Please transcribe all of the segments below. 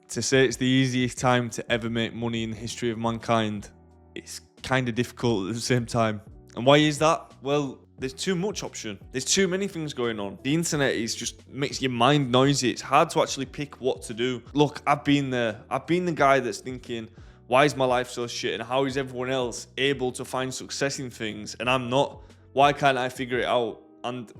To say it's the easiest time to ever make money in the history of mankind, it's kind of difficult at the same time. And why is that? Well, there's too much option. There's too many things going on. The internet is just makes your mind noisy. It's hard to actually pick what to do. Look, I've been there. I've been the guy that's thinking, why is my life so shit? And how is everyone else able to find success in things? And I'm not. Why can't I figure it out? And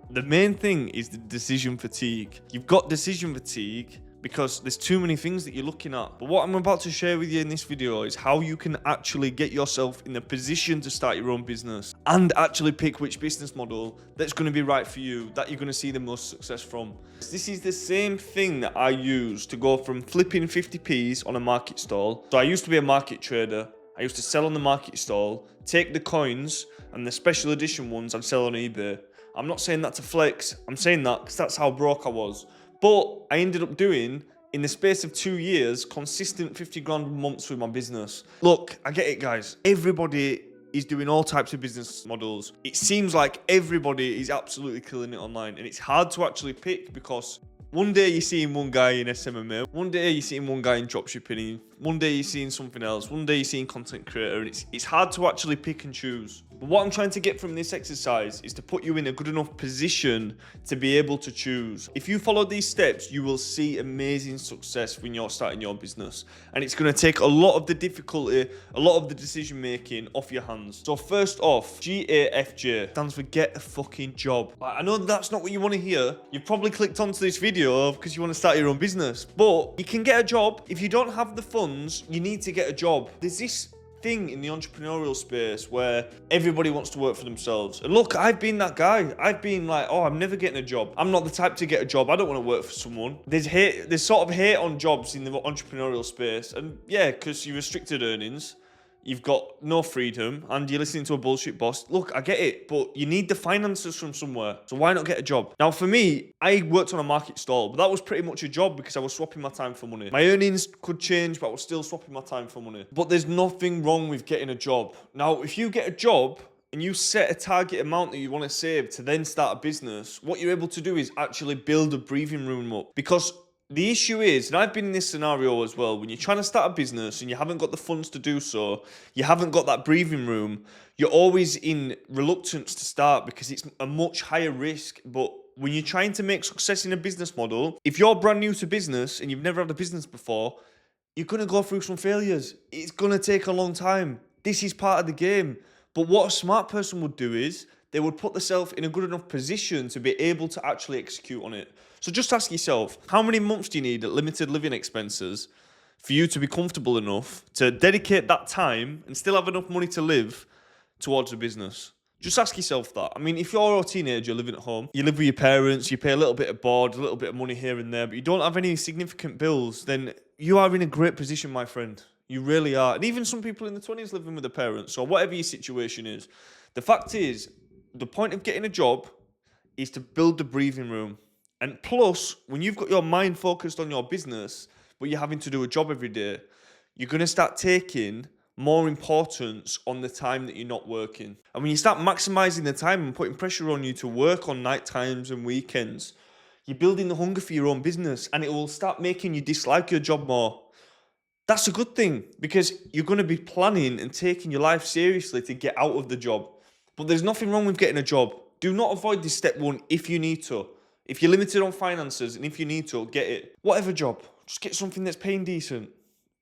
the main thing is the decision fatigue. You've got decision fatigue because there's too many things that you're looking at. But what I'm about to share with you in this video is how you can actually get yourself in a position to start your own business and actually pick which business model that's going to be right for you, that you're going to see the most success from. This is the same thing that I use to go from flipping 50p's on a market stall. So I used to be a market trader. I used to sell on the market stall, take the coins and the special edition ones I'd sell on eBay. I'm not saying that to flex. I'm saying that because that's how broke I was. But I ended up doing, in the space of 2 years, consistent 50 grand months with my business. Look, I get it, guys. Everybody is doing all types of business models. It seems like everybody is absolutely killing it online. And it's hard to actually pick because one day you're seeing one guy in SMMA, one day you're seeing one guy in dropshipping, one day you're seeing something else, one day you're seeing content creator, and it's hard to actually pick and choose. But what I'm trying to get from this exercise is to put you in a good enough position to be able to choose. If you follow these steps, you will see amazing success when you're starting your business. And it's going to take a lot of the difficulty, a lot of the decision making off your hands. So first off, GAFJ stands for get a fucking job. I know that's not what you want to hear. You've probably clicked onto this video because you want to start your own business. But you can get a job. If you don't have the funds, you need to get a job. There's this thing in the entrepreneurial space where everybody wants to work for themselves. And look, I've been that guy. I've been like, oh, I'm never getting a job. I'm not the type to get a job. I don't want to work for someone. There's sort of hate on jobs in the entrepreneurial space. And yeah, because you're restricted earnings, you've got no freedom, and you're listening to a bullshit boss. Look, I get it, but you need the finances from somewhere. So why not get a job? Now, for me, I worked on a market stall, but that was pretty much a job because I was swapping my time for money. My earnings could change, but I was still swapping my time for money. But there's nothing wrong with getting a job. Now, if you get a job and you set a target amount that you want to save to then start a business, what you're able to do is actually build a breathing room up. Because the issue is, and I've been in this scenario as well, when you're trying to start a business and you haven't got the funds to do so, you haven't got that breathing room, you're always in reluctance to start because it's a much higher risk. But when you're trying to make success in a business model, if you're brand new to business and you've never had a business before, you're going to go through some failures. It's going to take a long time. This is part of the game. But what a smart person would do is they would put themselves in a good enough position to be able to actually execute on it. So just ask yourself, how many months do you need at limited living expenses for you to be comfortable enough to dedicate that time and still have enough money to live towards a business? Just ask yourself that. I mean, if you're a teenager living at home, you live with your parents, you pay a little bit of board, a little bit of money here and there, but you don't have any significant bills, then you are in a great position, my friend. You really are. And even some people in the 20s living with their parents, or whatever your situation is. The fact is, the point of getting a job is to build the breathing room. And plus, when you've got your mind focused on your business, but you're having to do a job every day, you're going to start taking more importance on the time that you're not working. And when you start maximizing the time and putting pressure on you to work on night times and weekends, you're building the hunger for your own business, and it will start making you dislike your job more. That's a good thing because you're going to be planning and taking your life seriously to get out of the job. But there's nothing wrong with getting a job. Do not avoid this step one if you need to. If you're limited on finances and if you need to, get it. Whatever job, just get something that's paying decent.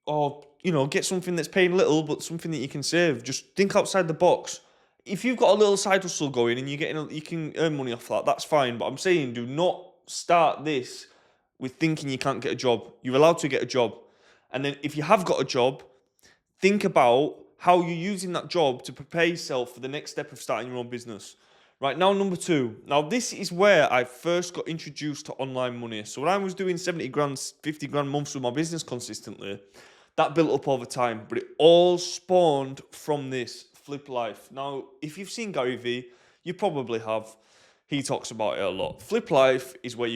Or, get something that's paying little, but something that you can save. Just think outside the box. If you've got a little side hustle going and you can earn money off that, that's fine. But I'm saying do not start this with thinking you can't get a job. You're allowed to get a job. And then if you have got a job, think about how you're using that job to prepare yourself for the next step of starting your own business. Right, now number 2. Now this is where I first got introduced to online money. So when I was doing 70 grand, 50 grand months with my business consistently, that built up over time. But it all spawned from this Flip Life. Now, if you've seen Gary Vee, you probably have. He talks about it a lot. Flip Life is where when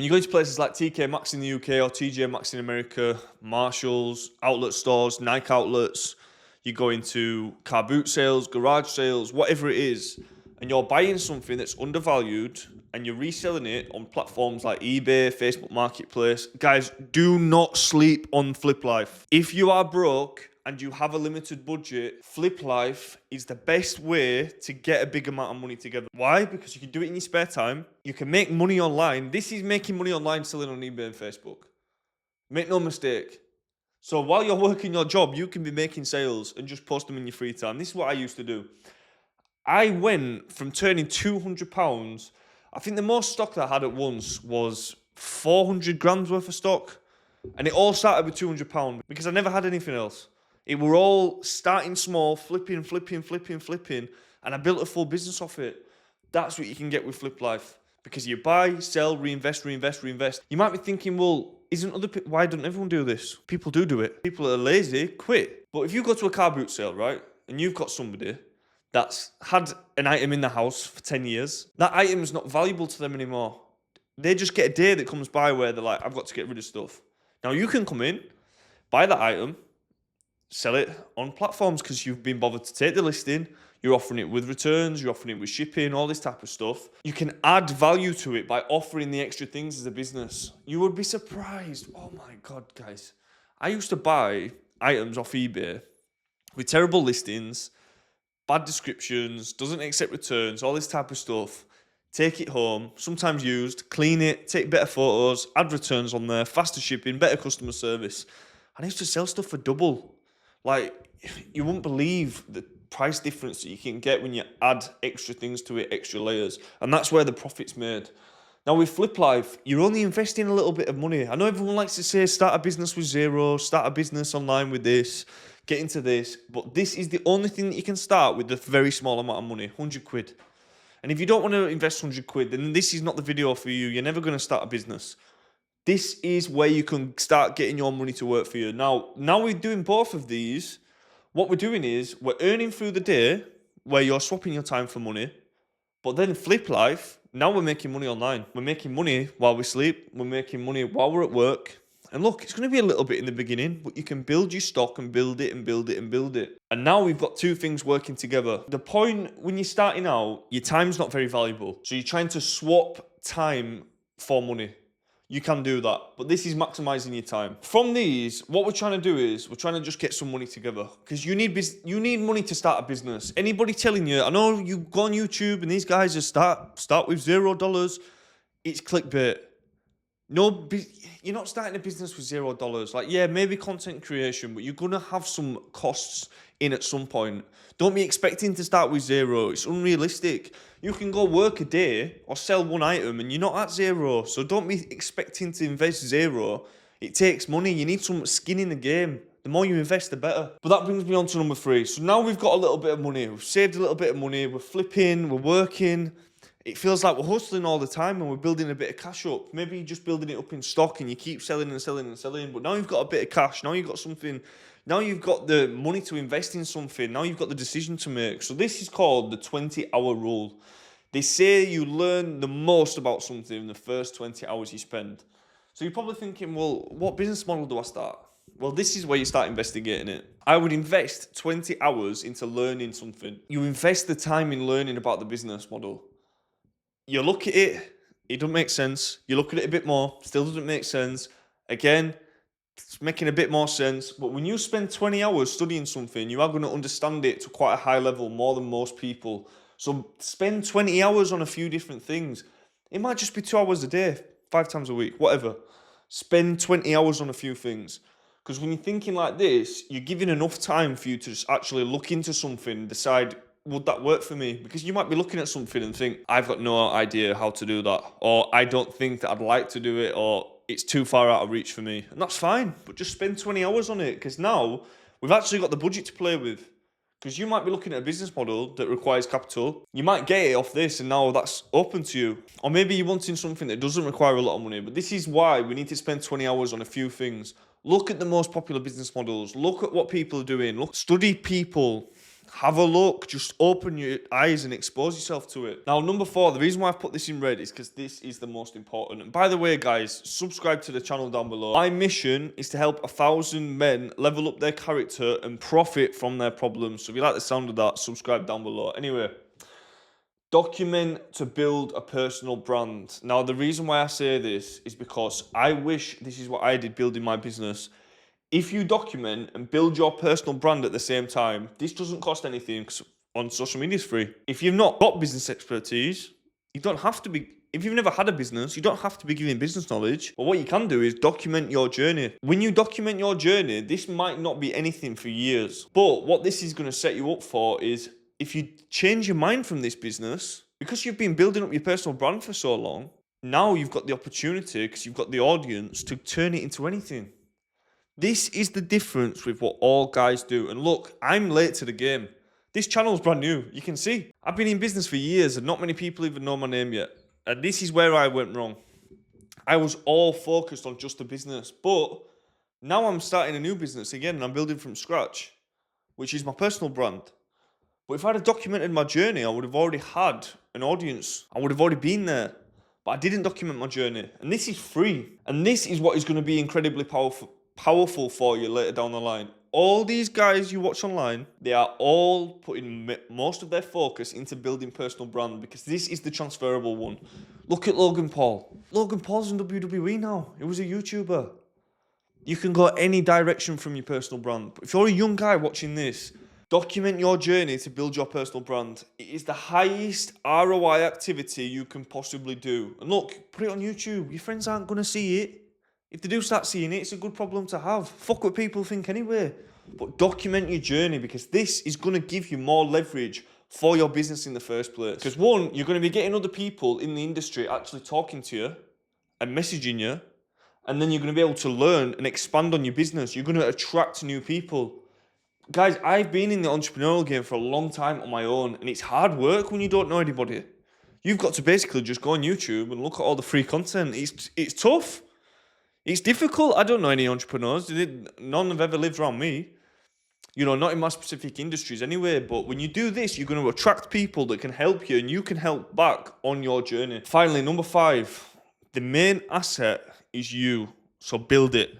you go to places like TK Maxx in the UK or TJ Maxx in America, Marshalls, outlet stores, Nike outlets, you go into car boot sales, garage sales, whatever it is, and you're buying something that's undervalued and you're reselling it on platforms like eBay, Facebook Marketplace, guys, do not sleep on Flip Life. If you are broke and you have a limited budget, Flip Life is the best way to get a big amount of money together. Why? Because you can do it in your spare time. You can make money online. This is making money online selling on eBay and Facebook. Make no mistake. So while you're working your job, you can be making sales and just post them in your free time. This is what I used to do. I went from turning £200. I think the most stock that I had at once was 400 grams worth of stock. And it all started with £200 because I never had anything else. It were all starting small, flipping. And I built a full business off it. That's what you can get with Flip Life. Because you buy, sell, reinvest. You might be thinking, well, why don't everyone do this? People do it. People that are lazy quit. But if you go to a car boot sale, right, and you've got somebody that's had an item in the house for 10 years, that item's not valuable to them anymore. They just get a day that comes by where they're like, I've got to get rid of stuff. Now you can come in, buy that item, sell it on platforms because you've been bothered to take the listing. You're offering it with returns, you're offering it with shipping, all this type of stuff. You can add value to it by offering the extra things as a business. You would be surprised. Oh my God, guys. I used to buy items off eBay with terrible listings, bad descriptions, doesn't accept returns, all this type of stuff. Take it home, sometimes used, clean it, take better photos, add returns on there, faster shipping, better customer service. And I used to sell stuff for double. Like, you wouldn't believe the price difference that you can get when you add extra things to it, extra layers. And that's where the profit's made. Now with Flip Life, you're only investing a little bit of money. I know everyone likes to say, start a business with zero, start a business online with this, get into this. But this is the only thing that you can start with a very small amount of money, 100 quid. And if you don't want to invest 100 quid, then this is not the video for you. You're never going to start a business. This is where you can start getting your money to work for you. Now we're doing both of these. What we're doing is we're earning through the day where you're swapping your time for money. But then Flip Life, now we're making money online. We're making money while we sleep. We're making money while we're at work. And look, it's going to be a little bit in the beginning, but you can build your stock and build it. And now we've got two things working together. The point when you're starting out, your time's not very valuable. So you're trying to swap time for money. You can do that, but this is maximizing your time. From these, what we're trying to do is we're trying to just get some money together because you need money to start a business. Anybody telling you, I know you go on YouTube and these guys just start with $0. It's clickbait. No, you're not starting a business with $0. Like, yeah, maybe content creation, but you're gonna have some costs in at some point. Don't be expecting to start with zero. It's unrealistic. You can go work a day or sell one item and you're not at zero. So don't be expecting to invest zero. It takes money. You need some skin in the game. The more you invest, the better. But that brings me on to number 3. So now we've got a little bit of money. We've saved a little bit of money. We're flipping. We're working. It feels like we're hustling all the time and we're building a bit of cash up. Maybe you're just building it up in stock and you keep selling. But now you've got a bit of cash. Now you've got something. Now you've got the money to invest in something. Now you've got the decision to make. So this is called the 20-hour rule. They say you learn the most about something in the first 20 hours you spend. So you're probably thinking, well, what business model do I start? Well, this is where you start investigating it. I would invest 20 hours into learning something. You invest the time in learning about the business model. You look at it, it doesn't make sense. You look at it a bit more, still doesn't make sense. Again, it's making a bit more sense. But when you spend 20 hours studying something, you are going to understand it to quite a high level, more than most people. So spend 20 hours on a few different things. It might just be 2 hours a day, 5 times a week, whatever. Spend 20 hours on a few things. Because when you're thinking like this, you're giving enough time for you to just actually look into something and decide, would that work for me? Because you might be looking at something and think, I've got no idea how to do that. Or I don't think that I'd like to do it. Or it's too far out of reach for me. And that's fine. But just spend 20 hours on it. Because now we've actually got the budget to play with. Because you might be looking at a business model that requires capital. You might get it off this and now that's open to you. Or maybe you're wanting something that doesn't require a lot of money. But this is why we need to spend 20 hours on a few things. Look at the most popular business models. Look at what people are doing. Look, study people. Have a look. Just open your eyes and expose yourself to it. Now, number 4, the reason why I've put this in red is because this is the most important. And by the way, guys, subscribe to the channel down below. My mission is to help 1,000 men level up their character and profit from their problems. So if you like the sound of that, subscribe down below. Anyway, Document to build a personal brand. Now, the reason why I say this is because I wish this is what I did building my business. If you document and build your personal brand at the same time, this doesn't cost anything because on social media is free. If you've not got business expertise, you don't have to be. If you've never had a business, you don't have to be giving business knowledge. But what you can do is document your journey. When you document your journey, this might not be anything for years. But what this is going to set you up for is if you change your mind from this business, because you've been building up your personal brand for so long, now you've got the opportunity, because you've got the audience, to turn it into anything. This is the difference with what all guys do. And look, I'm late to the game. This channel's brand new. You can see. I've been in business for years and not many people even know my name yet. And this is where I went wrong. I was all focused on just the business. But now I'm starting a new business again and I'm building from scratch, which is my personal brand. But if I'd have documented my journey, I would have already had an audience. I would have already been there. But I didn't document my journey. And this is free. And this is what is going to be incredibly powerful for you later down the line. All these guys you watch online, they are all putting most of their focus into building personal brand because this is the transferable one. Look at Logan Paul. Logan Paul's in WWE now. He was a YouTuber. You can go any direction from your personal brand. But if you're a young guy watching this, document your journey to build your personal brand. It is the highest ROI activity you can possibly do. And look, put it on YouTube. Your friends aren't going to see it. If they do start seeing it, it's a good problem to have. Fuck what people think anyway. But document your journey because this is going to give you more leverage for your business in the first place. Because one, you're going to be getting other people in the industry actually talking to you and messaging you. And then you're going to be able to learn and expand on your business. You're going to attract new people. Guys, I've been in the entrepreneurial game for a long time on my own. And it's hard work when you don't know anybody. You've got to basically just go on YouTube and look at all the free content. It's tough. It's difficult. I don't know any entrepreneurs. None have ever lived around me. You know, not in my specific industries anyway. But when you do this, you're going to attract people that can help you and you can help back on your journey. Finally, number 5, the main asset is you. So build it.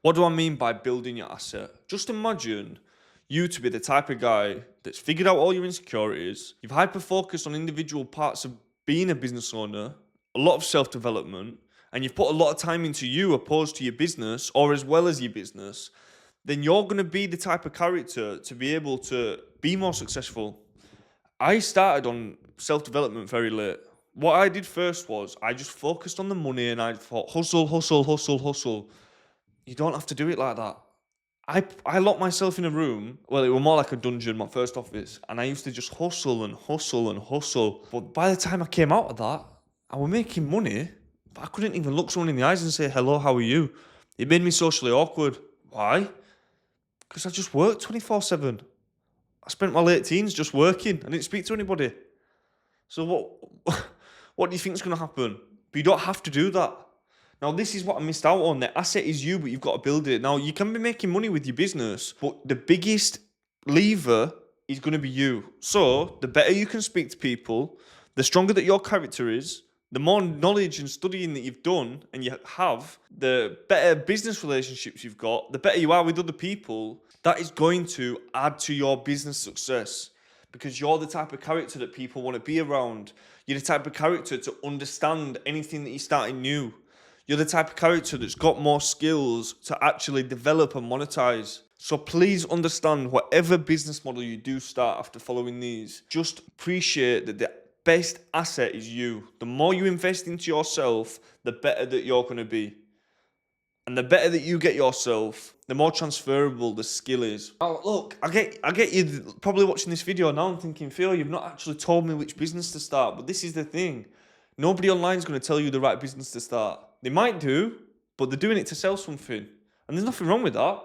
What do I mean by building your asset? Just imagine you to be the type of guy that's figured out all your insecurities. You've hyper-focused on individual parts of being a business owner, a lot of self-development, and you've put a lot of time into you opposed to your business or as well as your business, then you're going to be the type of character to be able to be more successful. I started on self-development very late. What I did first was I just focused on the money and I thought, hustle, hustle, hustle, hustle. You don't have to do it like that. I locked myself in a room. Well, it was more like a dungeon, my first office. And I used to just hustle and hustle and hustle. But by the time I came out of that, I was making money. But I couldn't even look someone in the eyes and say, hello, how are you? It made me socially awkward. Why? Because I just worked 24/7. I spent my late teens just working. I didn't speak to anybody. So what do you think is going to happen? But you don't have to do that. Now, this is what I missed out on. The asset is you, but you've got to build it. Now, you can be making money with your business, but the biggest lever is going to be you. So the better you can speak to people, the stronger that your character is, the more knowledge and studying that you've done and you have, the better business relationships you've got, the better you are with other people, that is going to add to your business success because you're the type of character that people want to be around. You're the type of character to understand anything that you're starting new. You're the type of character that's got more skills to actually develop and monetize. So please understand whatever business model you do start after following these, just appreciate that the best asset is you. The more you invest into yourself, the better that you're going to be. And the better that you get yourself, the more transferable the skill is. Oh, look, I get you probably watching this video now and thinking, Phil, you've not actually told me which business to start. But this is the thing. Nobody online is going to tell you the right business to start. They might do, but they're doing it to sell something. And there's nothing wrong with that.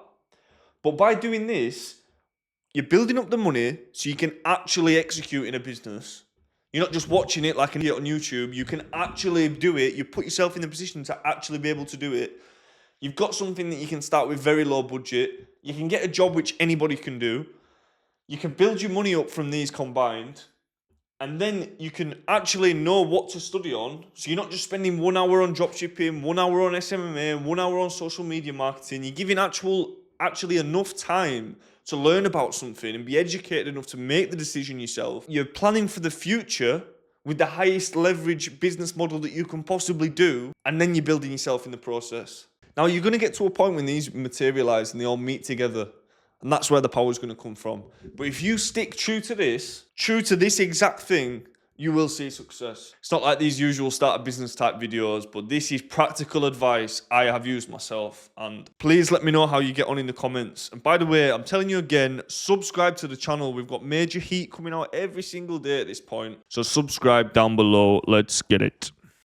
But by doing this, you're building up the money so you can actually execute in a business. You're not just watching it like an idiot on YouTube. You can actually do it. You put yourself in the position to actually be able to do it. You've got something that you can start with very low budget. You can get a job which anybody can do. You can build your money up from these combined. And then you can actually know what to study on. So you're not just spending 1 hour on dropshipping, 1 hour on SMMA, 1 hour on social media marketing. You're giving actual actually enough time to learn about something and be educated enough to make the decision yourself. You're planning for the future with the highest leverage business model that you can possibly do, and then you're building yourself in the process. Now, you're going to get to a point when these materialize and they all meet together, and that's where the power is going to come from. But if you stick true to this exact thing, you will see success. It's not like these usual start a business type videos, but this is practical advice I have used myself. And please let me know how you get on in the comments. And by the way, I'm telling you again, subscribe to the channel. We've got major heat coming out every single day at this point. So subscribe down below. Let's get it.